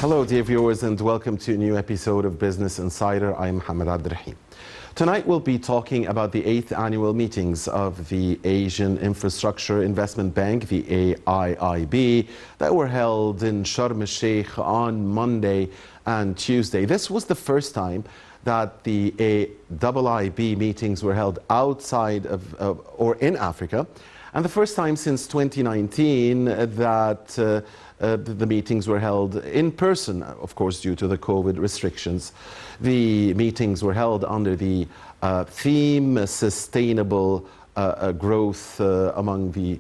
Hello, dear viewers, and welcome to a new episode of Business Insider. I'm Mohammed Abdurrahim. Tonight we'll be talking about the 8th annual meetings of the Asian Infrastructure Investment Bank, the AIIB, that were held in Sharm el-Sheikh on Monday and Tuesday. This was the first time that the AIIB meetings were held outside of or in Africa, and the first time since 2019 that the meetings were held in person, of course, due to the COVID restrictions. The meetings were held under the theme Sustainable Growth among the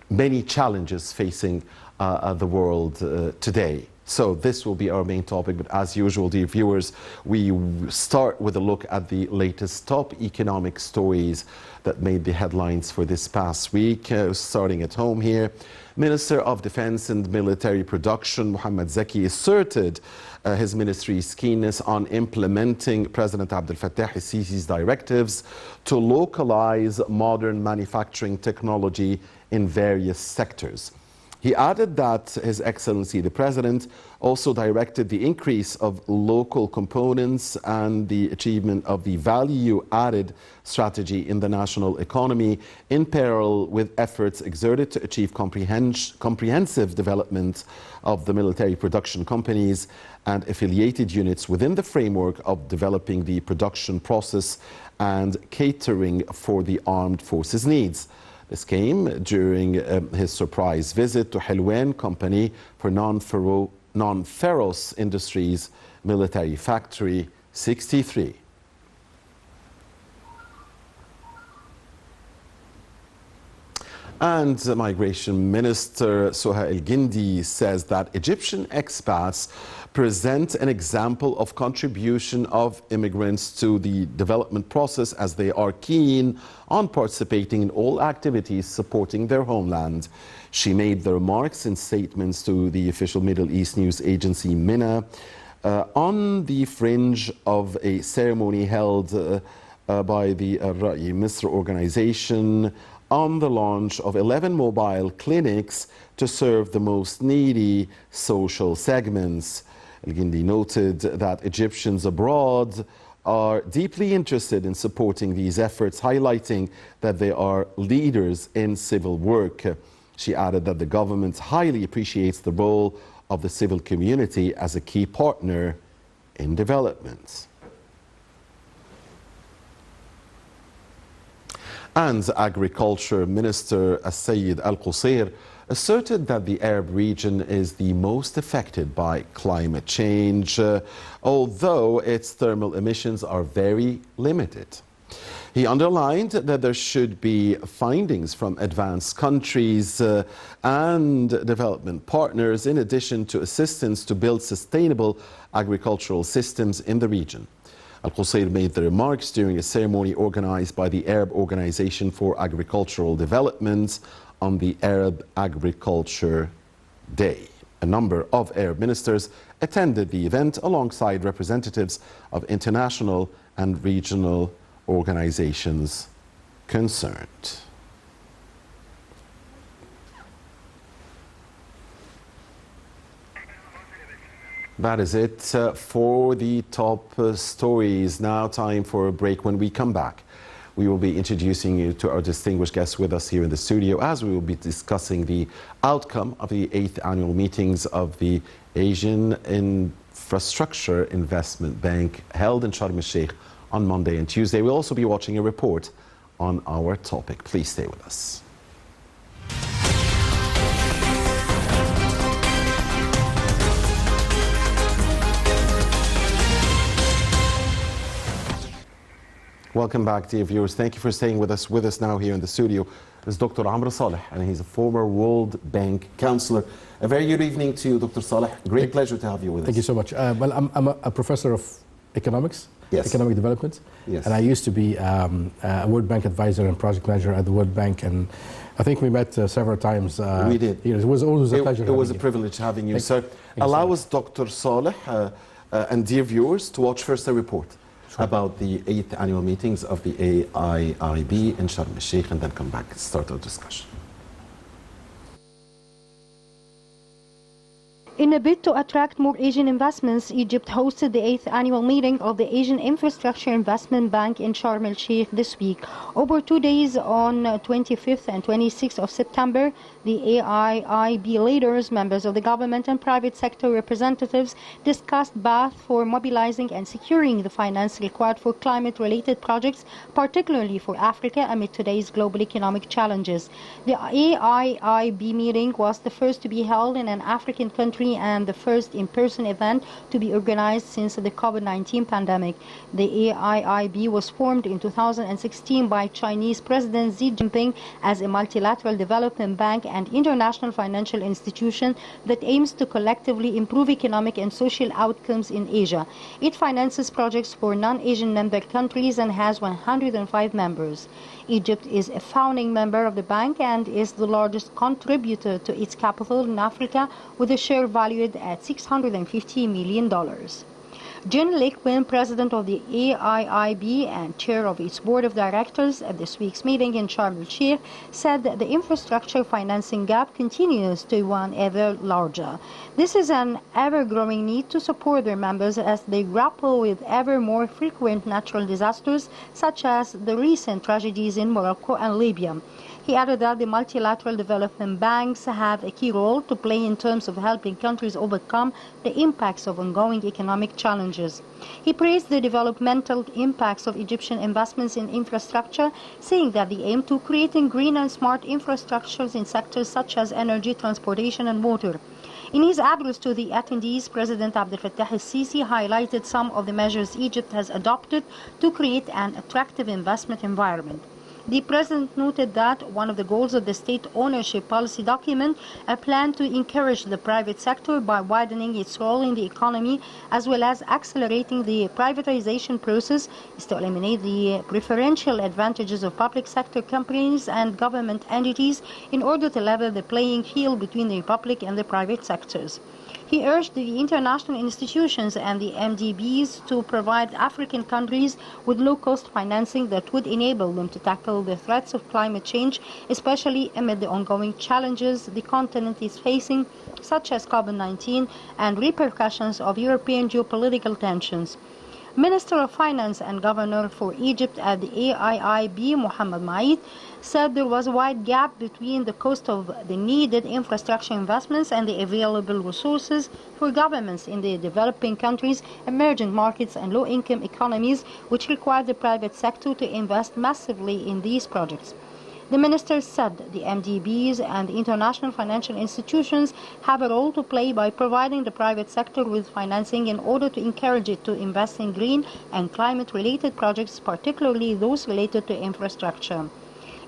many challenges facing the world today. So this will be our main topic, but as usual, dear viewers, we start with a look at the latest top economic stories that made the headlines for this past week. Starting at home here, Minister of Defense and Military Production, Mohammed Zaki, asserted his ministry's keenness on implementing President Abdel Fattah al-Sisi's directives to localize modern manufacturing technology in various sectors. He added that His Excellency the President also directed the increase of local components and the achievement of the value-added strategy in the national economy in parallel with efforts exerted to achieve comprehensive development of the military production companies and affiliated units within the framework of developing the production process and catering for the armed forces needs. This came during his surprise visit to Hilwan Company for Non-Ferrous Industries Military Factory 63. And Migration Minister Soha El-Gindi says that Egyptian expats present an example of contribution of immigrants to the development process, as they are keen on participating in all activities supporting their homeland. She made the remarks in statements to the official Middle East news agency MENA on the fringe of a ceremony held by the Ra'i Misr organization on the launch of 11 mobile clinics to serve the most needy social segments. El-Gindi noted that Egyptians abroad are deeply interested in supporting these efforts, highlighting that they are leaders in civil work. She added that the government highly appreciates the role of the civil community as a key partner in development. And Agriculture Minister As-Sayyid Al-Qusayr asserted that the Arab region is the most affected by climate change, although its thermal emissions are very limited. He underlined that there should be findings from advanced countries and development partners, in addition to assistance to build sustainable agricultural systems in the region. Al-Qusayr made the remarks during a ceremony organized by the Arab Organization for Agricultural Development on the Arab Agriculture Day. A number of Arab ministers attended the event alongside representatives of international and regional organizations concerned. That is it for the top stories. Now time for a break. When we come back, we will be introducing you to our distinguished guests with us here in the studio, as we will be discussing the outcome of the 8th annual meetings of the Asian Infrastructure Investment Bank held in Sharm el-Sheikh on Monday and Tuesday. We'll also be watching a report on our topic. Please stay with us. Welcome back, dear viewers. Thank you for staying with us. With us now here in the studio is Dr Amr Saleh, and he's a former World Bank counselor. A very good evening to you, Dr. Saleh. Great pleasure to have you with us. Thank you so much. Well, I'm a professor of economics, economic development, and I used to be a World Bank advisor and project manager at the World Bank, and I think we met several times. We did. It was always a pleasure. It was a privilege having you, sir. Allow us, Dr. Saleh, and dear viewers, to watch first a report about the 8th annual meetings of the AIIB in Sharm el-Sheikh, and then come back and start our discussion. In a bid to attract more Asian investments, Egypt hosted the 8th annual meeting of the Asian Infrastructure Investment Bank in Sharm el-Sheikh this week. Over 2 days on 25th and 26th of September, the AIIB leaders, members of the government and private sector representatives discussed paths for mobilizing and securing the finance required for climate-related projects, particularly for Africa amid today's global economic challenges. The AIIB meeting was the first to be held in an African country and the first in-person event to be organized since the COVID-19 pandemic. The AIIB was formed in 2016 by Chinese President Xi Jinping as a multilateral development bank and international financial institution that aims to collectively improve economic and social outcomes in Asia. It finances projects for non-Asian member countries and has 105 members. Egypt is a founding member of the bank and is the largest contributor to its capital in Africa, with a share valued at $650 million. Jen Lakeman, president of the AIIB and chair of its board of directors at this week's meeting in Sharm el-Sheikh, said that the infrastructure financing gap continues to one ever larger. This is an ever-growing need to support their members as they grapple with ever more frequent natural disasters, such as the recent tragedies in Morocco and Libya. He added that the multilateral development banks have a key role to play in terms of helping countries overcome the impacts of ongoing economic challenges. He praised the developmental impacts of Egyptian investments in infrastructure, saying that they aim to creating green and smart infrastructures in sectors such as energy, transportation, and water. In his address to the attendees, President Abdel Fattah el-Sisi highlighted some of the measures Egypt has adopted to create an attractive investment environment. The President noted that one of the goals of the state ownership policy document, a plan to encourage the private sector by widening its role in the economy as well as accelerating the privatization process, is to eliminate the preferential advantages of public sector companies and government entities in order to level the playing field between the public and the private sectors. He urged the international institutions and the MDBs to provide African countries with low-cost financing that would enable them to tackle the threats of climate change, especially amid the ongoing challenges the continent is facing, such as COVID-19 and repercussions of European geopolitical tensions. Minister of Finance and Governor for Egypt at the AIIB, Mohammed Maid, said there was a wide gap between the cost of the needed infrastructure investments and the available resources for governments in the developing countries, emerging markets, and low-income economies, which require the private sector to invest massively in these projects. The minister said the MDBs and the international financial institutions have a role to play by providing the private sector with financing in order to encourage it to invest in green and climate-related projects, particularly those related to infrastructure.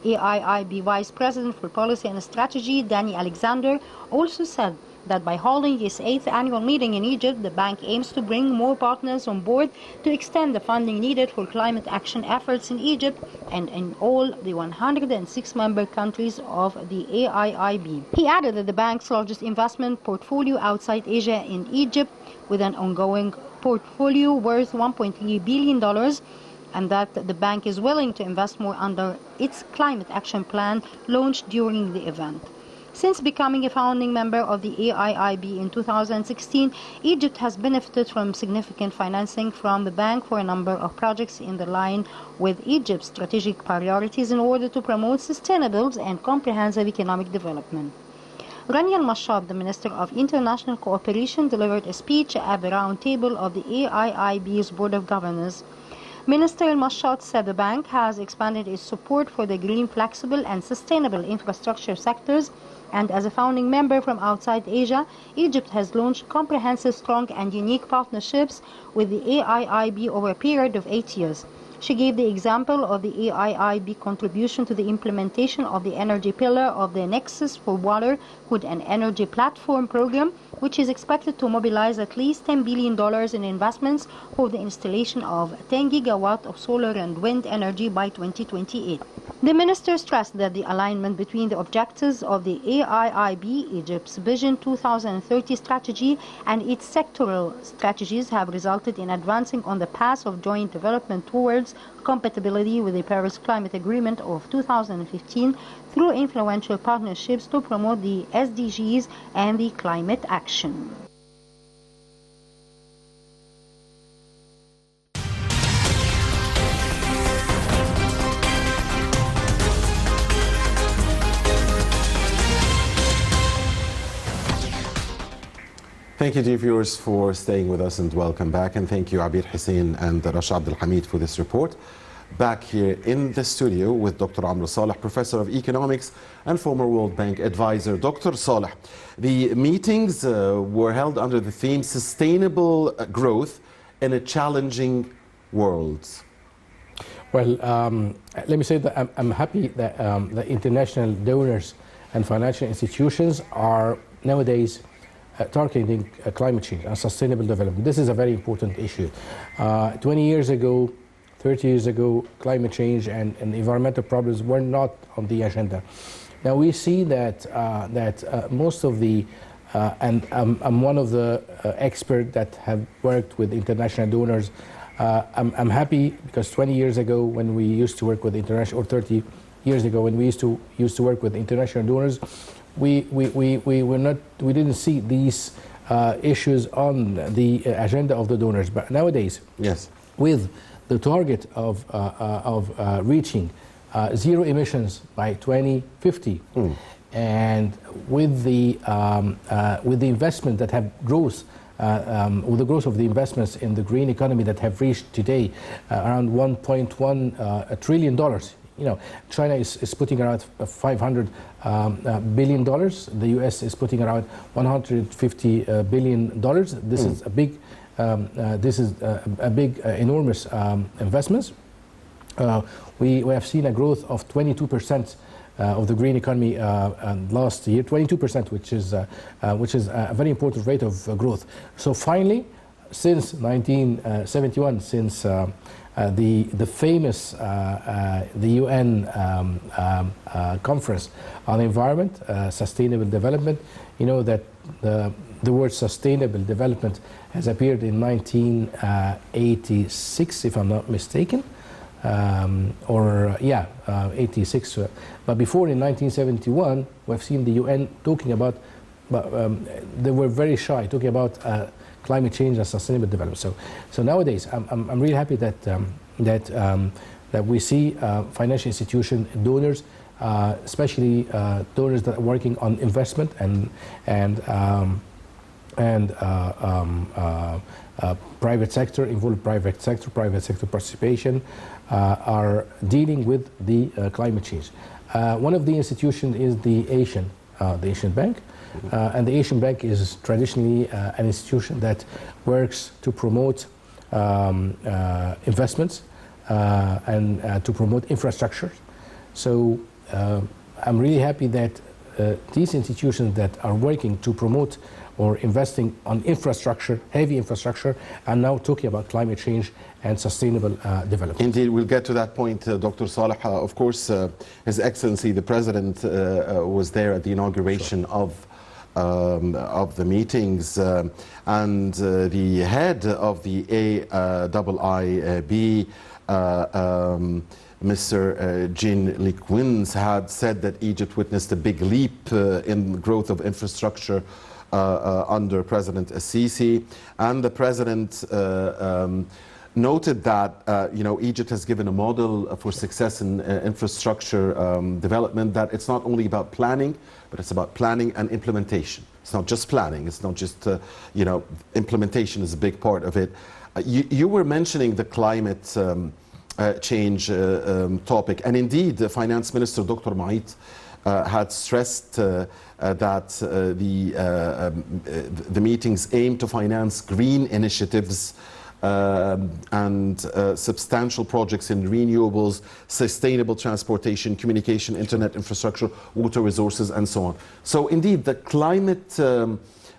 AIIB Vice President for Policy and Strategy, Danny Alexander, also said that by holding its 8th annual meeting in Egypt, the bank aims to bring more partners on board to extend the funding needed for climate action efforts in Egypt and in all the 106 member countries of the AIIB. He added that the bank's largest investment portfolio outside Asia in Egypt, with an ongoing portfolio worth $1.3 billion, and that the bank is willing to invest more under its climate action plan launched during the event. Since becoming a founding member of the AIIB in 2016, Egypt has benefited from significant financing from the bank for a number of projects in line with Egypt's strategic priorities in order to promote sustainable and comprehensive economic development. Rania al-Mashab, the Minister of International Cooperation, delivered a speech at the round table of the AIIB's Board of Governors. Minister al-Mashad said the bank has expanded its support for the green, flexible, and sustainable infrastructure sectors, and as a founding member from outside Asia, Egypt has launched comprehensive, strong, and unique partnerships with the AIIB over a period of 8 years. She gave the example of the AIIB contribution to the implementation of the energy pillar of the Nexus for Water, Food and Energy Platform program, which is expected to mobilize at least $10 billion in investments for the installation of 10 gigawatts of solar and wind energy by 2028. The minister stressed that the alignment between the objectives of the AIIB, Egypt's Vision 2030 strategy, and its sectoral strategies have resulted in advancing on the path of joint development towards compatibility with the Paris Climate Agreement of 2015 through influential partnerships to promote the SDGs and the climate action. Thank you, dear viewers, for staying with us, and welcome back. And thank you, Abir Hussein and Rasha Abdul Hamid, for this report. Back here in the studio with Dr. Amr Saleh, Professor of Economics and former World Bank advisor. Dr. Saleh, the meetings were held under the theme Sustainable Growth in a Challenging World. Well, let me say that I'm happy that the international donors and financial institutions are nowadays targeting climate change and sustainable development. This is a very important issue. 20 years ago, 30 years ago, climate change and environmental problems were not on the agenda. Now we see that most of the, and I'm one of the experts that have worked with international donors. I'm happy because 20 years ago when we used to work with international, or 30 years ago when we used to work with international donors, we didn't see these issues on the agenda of the donors. But nowadays, yes, with the target of reaching zero emissions by 2050, and with the investment that have growth, with the growth of the investments in the green economy that have reached today around $1.1 trillion. You know, China is putting around $500 billion. The U.S. is putting around $150 billion. This is a big, enormous investments. We have seen a growth of 22% of the green economy last year, 22%, which is a very important rate of growth. So finally, since 1971, since the famous the UN conference on environment, sustainable development, you know that the word sustainable development has appeared in 1986, if I'm not mistaken, 86. But before, in 1971, we've seen the UN talking about, they were very shy, talking about climate change and sustainable development. So nowadays, I'm really happy that that we see financial institution donors, especially donors that are working on investment and private sector, involved private sector participation, are dealing with the climate change. One of the institutions is the Asian Bank. And the Asian Bank is traditionally an institution that works to promote investments and to promote infrastructure. So I'm really happy that these institutions that are working to promote or investing on infrastructure, heavy infrastructure, are now talking about climate change and sustainable development. Indeed, we'll get to that point, Dr. Saleh. Of course, His Excellency, the President, was there at the inauguration of the meetings, and the head of the AIIB, Mr. Jean Lequins, had said that Egypt witnessed a big leap in the growth of infrastructure under President Assisi, and the President noted that Egypt has given a model for success in infrastructure development, that it's not only about planning, but it's about planning and implementation. It's not just planning, it's not just, implementation is a big part of it. You were mentioning the climate change topic, and indeed the Finance Minister, Dr. Mait, had stressed that the meetings aim to finance green initiatives and substantial projects in renewables, sustainable transportation, communication, internet infrastructure, water resources, and so on. So indeed, the climate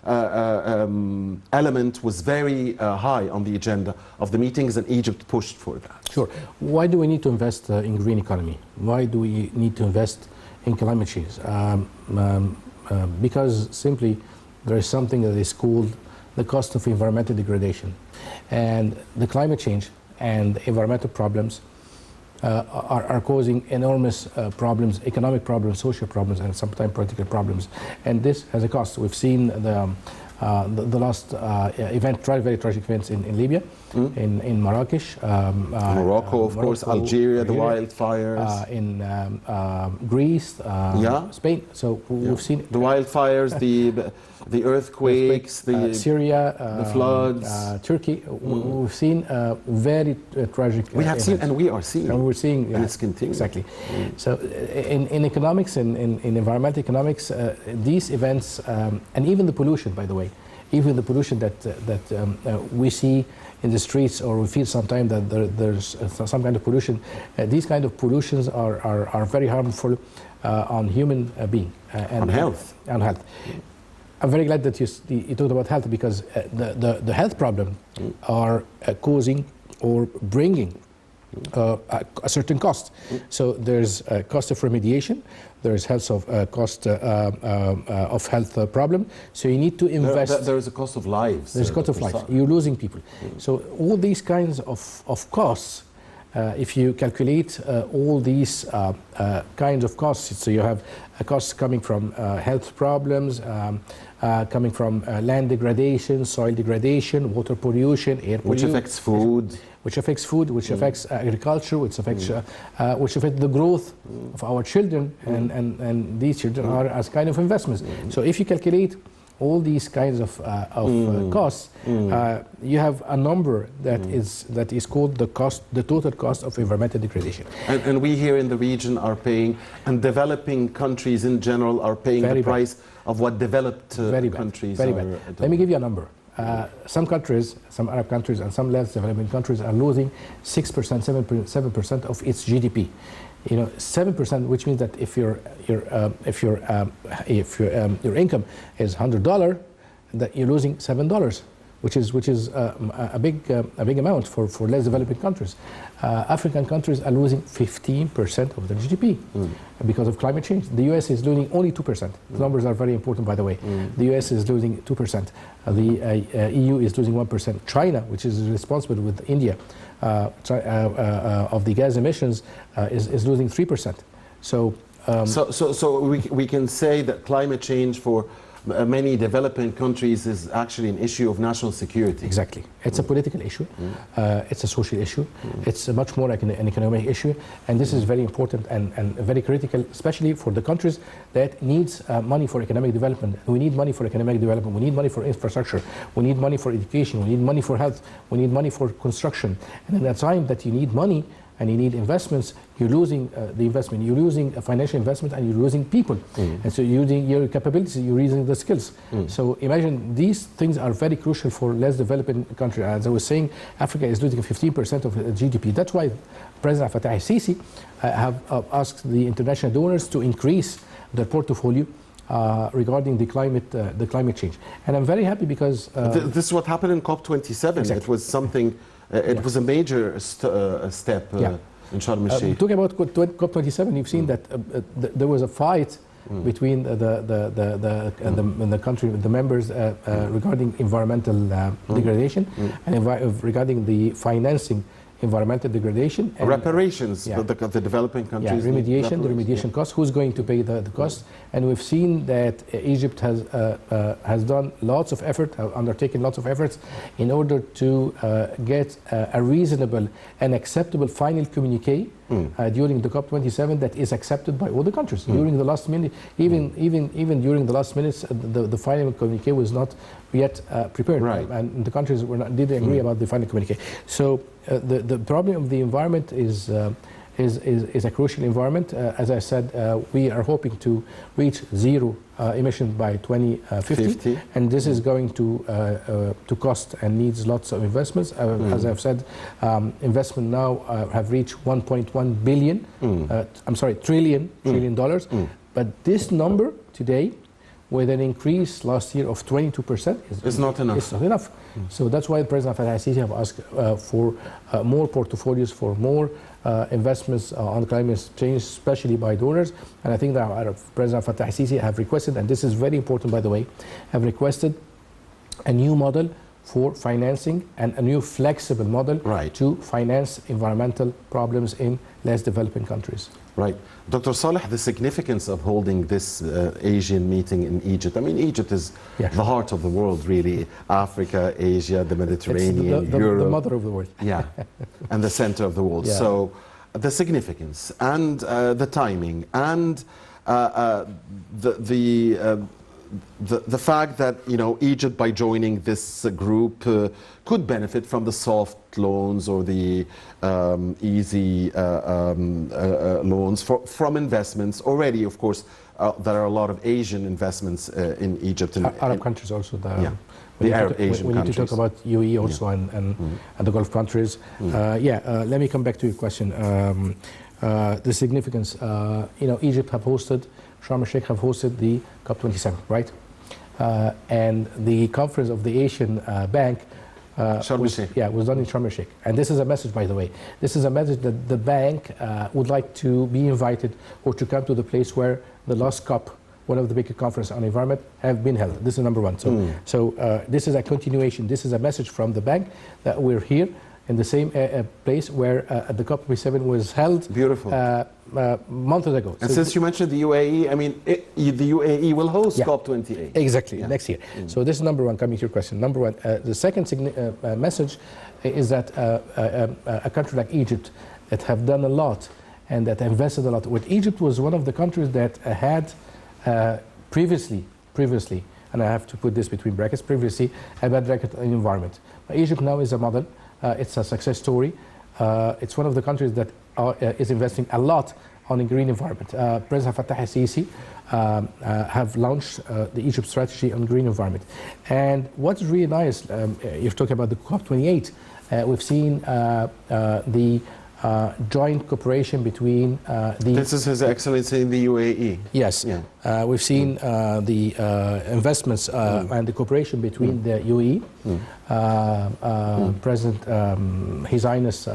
element was very high on the agenda of the meetings, and Egypt pushed for that. Sure. Why do we need to invest in green economy? Why do we need to invest in climate change? Because simply there is something that is called the cost of environmental degradation. And the climate change and environmental problems are causing enormous problems, economic problems, social problems, and sometimes political problems. And this has a cost. We've seen the last event, very tragic events in Libya, in Marrakesh. Morocco, of course, Algeria, the wildfires. In Greece, Spain. So we've seen the wildfires, the earthquakes, Syria, the floods, Turkey. We've seen very tragic. We have seen, and we are seeing, and we're seeing, and it's continuing. Exactly. So, in economics, in environmental economics, these events, and even the pollution, by the way, even the pollution that we see in the streets, or we feel sometimes that there's some kind of pollution. These kind of pollutions are very harmful on human being and on health. On health. I'm very glad that you talked about health, because the health problems are causing or bringing a certain cost. So there's a cost of remediation, there's cost of health problem. So you need to invest. There is a cost of lives. There's a cost of life. You're losing people. So all these kinds of costs, if you calculate all these kinds of costs, so you have a cost coming from health problems, coming from land degradation, soil degradation, water pollution, air pollution. Which affects food. Which affects agriculture, which affects the growth of our children, and these children are as kind of investments. So if you calculate all these kinds of costs, you have a number that is called the total cost of environmental degradation. And we here in the region are paying, and developing countries in general are paying the price of what developed countries are doing. Let me give you a number. Some countries, some Arab countries and some less developing countries are losing 6%, 7% of its GDP. 7%, which means that if your income is $100, that you're losing $7, which is a big amount for less developing countries. African countries are losing 15% of their GDP because of climate change. The US is losing only 2%. The numbers are very important, by the way. The US is losing 2%. The EU is losing 1%. China, which is responsible with India of the gas emissions, is losing 3%. So we can say that climate change for many developing countries is actually an issue of national security. Exactly. It's a political issue. It's a social issue. It's much more like an economic issue. And this is very important and very critical, especially for the countries that needs money for economic development. We need money for economic development. We need money for infrastructure. We need money for education. We need money for health. We need money for construction. And at the time that you need money and you need investments, you're losing the investment, you're losing a financial investment, and you're losing people. And so you're losing your capabilities, you're losing the skills. So imagine these things are very crucial for less developing countries. As I was saying, Africa is losing 15% of GDP. That's why President Fattah al-Sisi have asked the international donors to increase their portfolio regarding the climate change. And I'm very happy because this is what happened in COP27. Exactly. It was something. It was a major step in Sharm el-Sheikh. Talking about COP27, you've seen that there was a fight between the country, the members regarding environmental degradation and regarding the financing environmental degradation. And reparations, the developing countries. The remediation cost. Who's going to pay the cost? And we've seen that Egypt has done lots of effort, undertaken lots of efforts in order to get a reasonable and acceptable final communique during the COP27 that is accepted by all the countries. During the last minute, even during the last minutes, the final communique was not yet prepared, and the countries didn't agree about the final communique. So the problem of the environment is a crucial environment. As I said, we are hoping to reach zero emission by 2050, and this is going to cost and needs lots of investments. As I've said, investment now have reached 1.1 billion. Trillion dollars. But this number today with an increase last year of 22%. It's not enough. It's not enough. So that's why President Fattah al-Sisi have asked for more portfolios, for more investments on climate change, especially by donors. And I think that President Fattah al-Sisi have requested, and this is very important by the way, have requested a new model for financing and a new flexible model to finance environmental problems in less developing countries. Right. Dr. Saleh, the significance of holding this Asian meeting in Egypt. I mean, Egypt is the heart of the world, really. Africa, Asia, the Mediterranean, Europe. The mother of the world. Yeah, and the center of the world. Yeah. So the significance and the timing and the fact that, you know, Egypt, by joining this group, could benefit from the soft loans or the easy loans from investments. Already, of course, there are a lot of Asian investments in Egypt. And Arab countries also. The Arab Asian we countries. need to talk about UAE also and the Gulf countries. Let me come back to your question. The significance, you know, Egypt have hosted, Sharm el-Sheikh have hosted the COP27, right? And the conference of the Asian Bank was done in Sharm el-Sheikh. And this is a message, by the way. This is a message that the bank would like to be invited or to come to the place where the last COP, one of the big conferences on environment, have been held. This is number one. So this is a continuation. This is a message from the bank that we're here in the same place where the COP27 was held. Beautiful. Months ago. And so since you mentioned the UAE, I mean, the UAE will host COP28. Exactly, next year. So this is number one, coming to your question. Number one, the second message is that a country like Egypt that have done a lot and that invested a lot. Egypt was one of the countries that had previously, and I have to put this between brackets, previously, a bad record in environment. Egypt now is a model. It's a success story. It's one of the countries that is investing a lot on a green environment. President Fattah al-Sisi have launched the Egypt strategy on green environment. And what's really nice, you're talking about the COP28, we've seen the joint cooperation between This is His Excellency in the UAE. Yes. Yeah. We've seen the investments and the cooperation between the UAE, President His Highness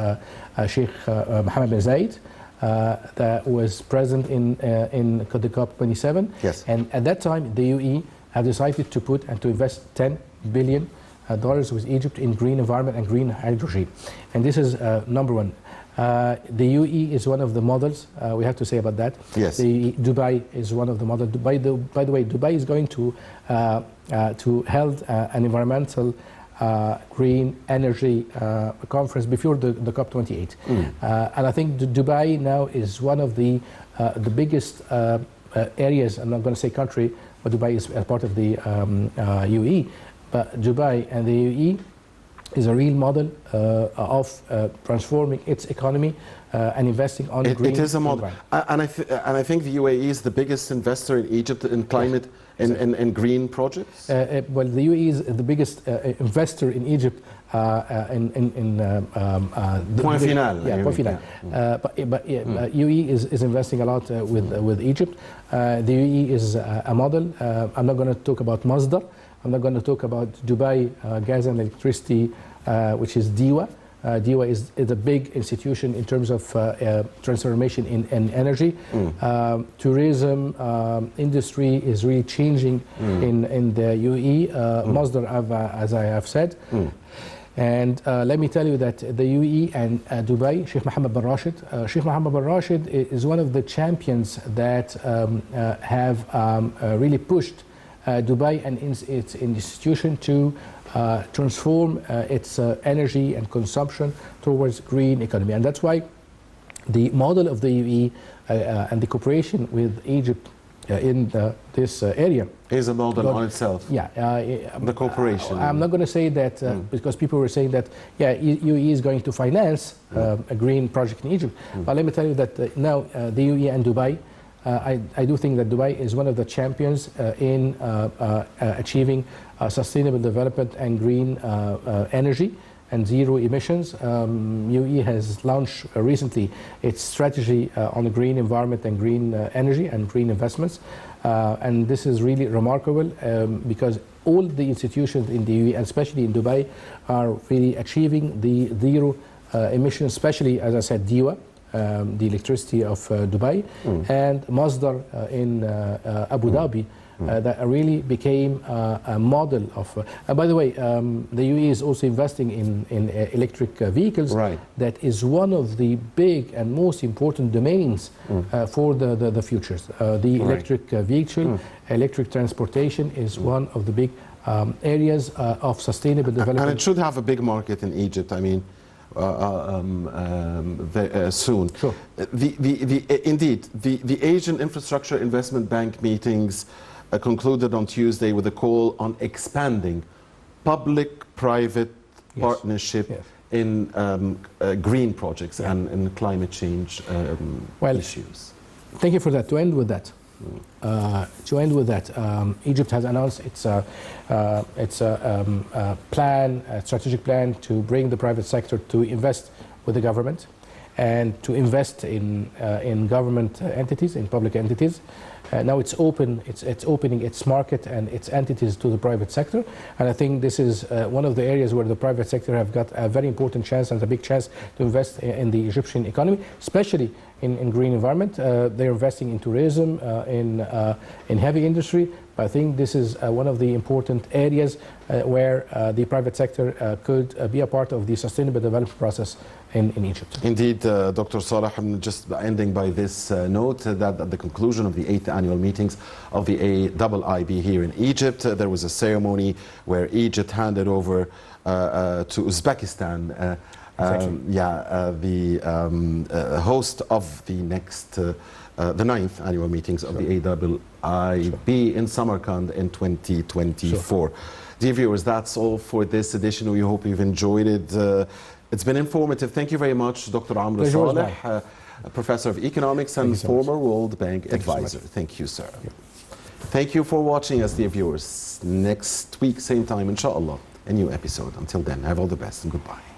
Sheikh Mohammed bin Zayed, that was present in the COP27. Yes. And at that time, the UAE have decided to put and to invest $10 billion with Egypt in green environment and green hydrogen. And this is number one. The UAE is one of the models, we have to say about that. Yes. Dubai is one of the models. By the way, Dubai is going to hold an environmental green energy conference before the COP28. And I think Dubai now is one of the biggest areas, I'm not going to say country, but Dubai is part of the UAE. But Dubai and the UAE is a real model of transforming its economy and investing on green. It is a model. And I think the UAE is the biggest investor in Egypt in climate and green projects? Well, the UAE is the biggest investor in Egypt Point final. Point final. But UAE is investing a lot with Egypt. The UAE is a model. I'm not going to talk about Masdar. I'm not going to talk about Dubai Gas and Electricity, which is DEWA. DEWA is a big institution in terms of transformation in energy. Tourism industry is really changing in the UAE. Masdar, as I have said. And let me tell you that the UAE and Dubai, Sheikh Mohammed bin Rashid. Sheikh Mohammed bin Rashid is one of the champions that have really pushed Dubai and its institution to transform its energy and consumption towards green economy. And that's why the model of the UAE and the cooperation with Egypt in this area is a model on itself. Yeah. The cooperation. I'm not going to say that because people were saying that, UAE is going to finance a green project in Egypt. But let me tell you that now the UAE and Dubai, I do think that Dubai is one of the champions in achieving sustainable development and green energy and zero emissions. UAE has launched recently its strategy on the green environment and green energy and green investments. And this is really remarkable because all the institutions in the UAE, and especially in Dubai, are really achieving the zero emissions, especially, as I said, DEWA, the electricity of Dubai, and Masdar in Abu Dhabi, that really became a model of. By the way, the UAE is also investing in electric vehicles. Right. That is one of the big and most important domains for the futures. The electric vehicle, electric transportation is one of the big areas of sustainable development. And it should have a big market in Egypt. I mean, soon. Sure. Indeed, the Asian Infrastructure Investment Bank meetings concluded on Tuesday with a call on expanding public-private partnership in green projects and in climate change issues. Thank you for that. To end with that, Egypt has announced its plan, a strategic plan to bring the private sector to invest with the government and to invest in government entities, in public entities. Now it's opening its market and its entities to the private sector, and I think this is one of the areas where the private sector have got a very important chance and a big chance to invest in the Egyptian economy, especially in green environment. They're investing in tourism, in heavy industry. But I think this is one of the important areas where the private sector could be a part of the sustainable development process in Egypt. Indeed, Dr. Saleh, I'm just ending by this note that at the conclusion of the 8th annual meetings of the AIIB here in Egypt, there was a ceremony where Egypt handed over to Uzbekistan the host of the next, the 9th annual meetings of the AIIB in Samarkand in 2024. Sure. Dear viewers, that's all for this edition. We hope you've enjoyed it. It's been informative. Thank you very much, Dr. Amr Saleh, a professor of economics and former World Bank advisor. Thank you, sir. Thank you for watching us, dear viewers. Next week, same time, inshallah, a new episode. Until then, have all the best and goodbye.